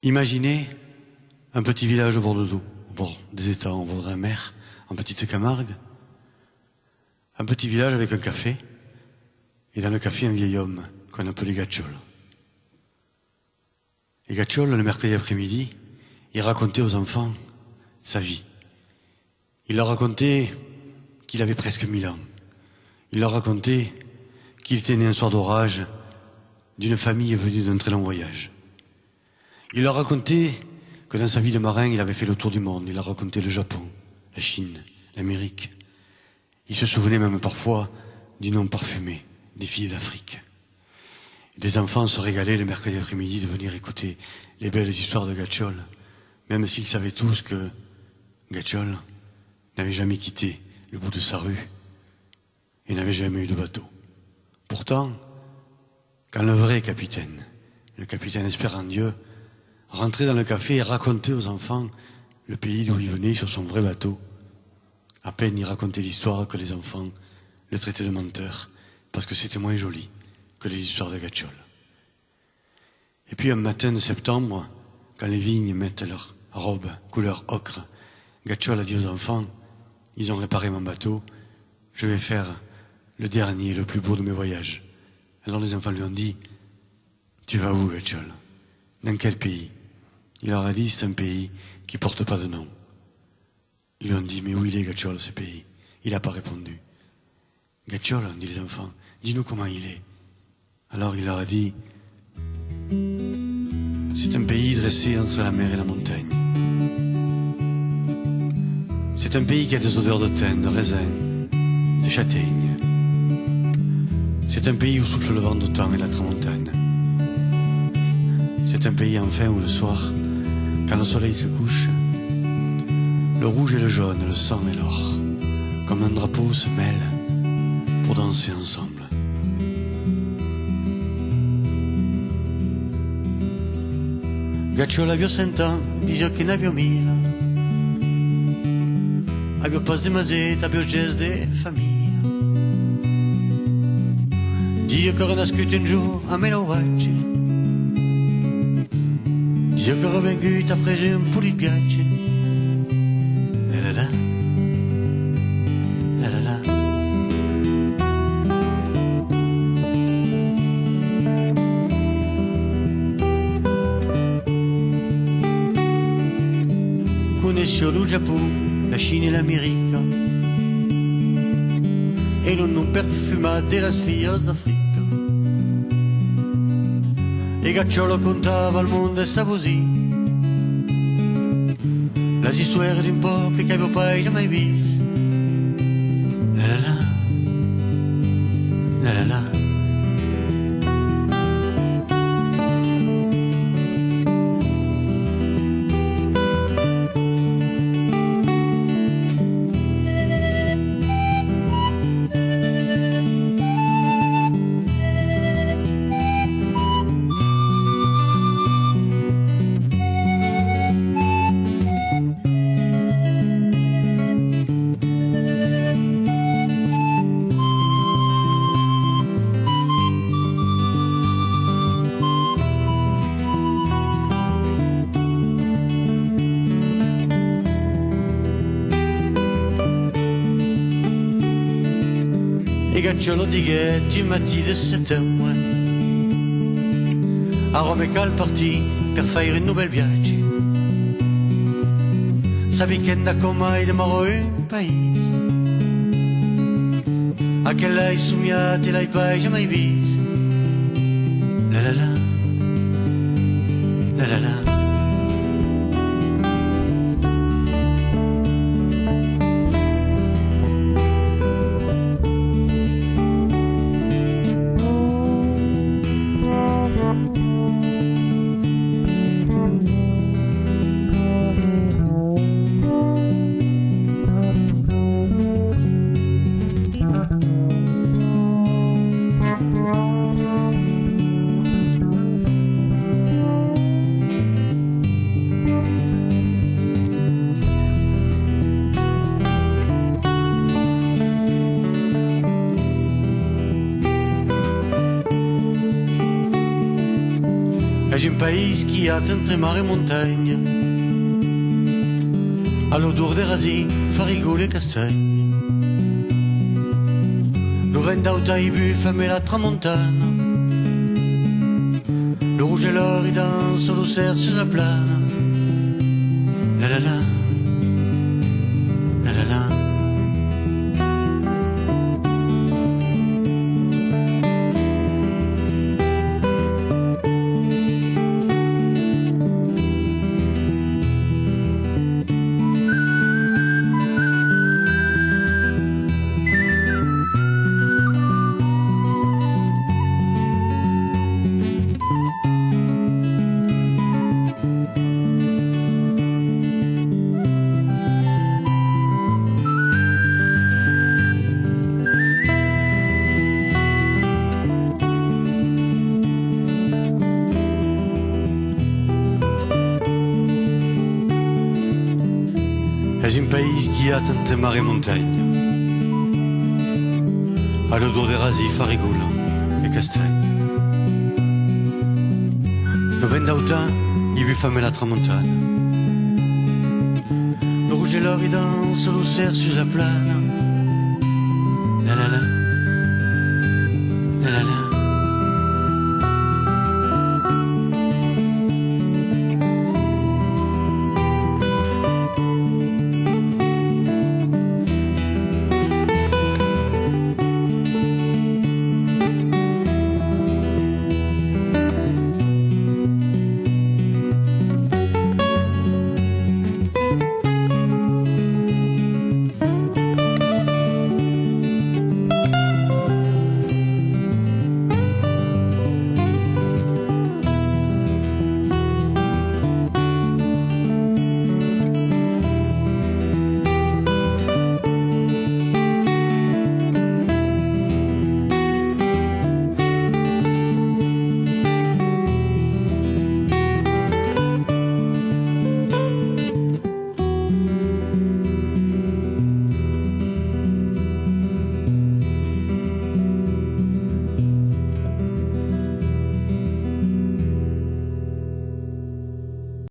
Imaginez un petit village au bord de l'eau, au bord des étangs, au bord de la mer, en petite Camargue. Un petit village avec un café, et dans le café un vieil homme qu'on appelait Gacciol. Et Gacciol, le mercredi après-midi, il racontait aux enfants sa vie. Il leur racontait qu'il avait presque 1000 ans. Il leur racontait qu'il était né un soir d'orage d'une famille venue d'un très long voyage. Il leur racontait que dans sa vie de marin, il avait fait le tour du monde. Il leur racontait le Japon, la Chine, l'Amérique. Il se souvenait même parfois du nom parfumé des filles d'Afrique. Des enfants se régalaient le mercredi après-midi de venir écouter les belles histoires de Gacciol, même s'ils savaient tous que Gacciol n'avait jamais quitté le bout de sa rue et n'avait jamais eu de bateau. Pourtant, quand le vrai capitaine, le capitaine espérant Dieu, rentrait dans le café et racontait aux enfants le pays d'où il venait sur son vrai bateau, à peine il racontait l'histoire que les enfants le traitaient de menteur, parce que c'était moins joli que les histoires de Gacciol. Et puis un matin de septembre, quand les vignes mettent leurs robes couleur ocre, Gacciol a dit aux enfants, ils ont réparé mon bateau, je vais faire le dernier, le plus beau de mes voyages. Alors les enfants lui ont dit, tu vas où Gacciol? Dans quel pays? Il leur a dit, c'est un pays qui porte pas de nom. Ils lui ont dit, mais où il est Gacciol, ce pays? Il n'a pas répondu. Gacciol, ont dit les enfants, dis-nous comment il est. Alors il leur a dit, c'est un pays dressé entre la mer et la montagne. C'est un pays qui a des odeurs de thym, de raisin, de châtaigne. C'est un pays où souffle le vent d'automne et la tramontane. C'est un pays enfin où le soir, quand le soleil se couche, le rouge et le jaune, le sang et l'or, comme un drapeau se mêlent pour danser ensemble. Gacciol aveva 100 ans, disait che ne aveva 1000. Aveva pas de mazette, aveva geste de famiglia. Disait che era nascuto un giorno a Menovacci. Disait che era venuto a prendere un po' di piacere. La la la, la la la. Conosceu lo Giappone, la Cina e l'America e non perfuma della sfida d'Africa. E Gacciolo contava al mondo e stava così la storia di un popolo che avevo mai jamais visto. La la la, la la la. E Gacciolo diguette, matin de settembre, a Rome cal partì per fare un nuovo viaggio. Sa weekenda come de moro un paese, a che l'hai somiato e l'hai mai visto. La la la, la la la. pays qui a teinté mar et montagne, à l'odeur des rasés, farigots et castagnes. Le vent d'Auta y buffame et la tramontane, le rouge et l'or y danse, l'océan sur la plane. La la la, la la la. C'est un pays qui a teinté mar et montagne, à l'odeur des rasés, farigots et castagnes. Le vent d'Auta y buffame la tramontane, le rouge et l'or y danse, l'océan sur la plane. La la la.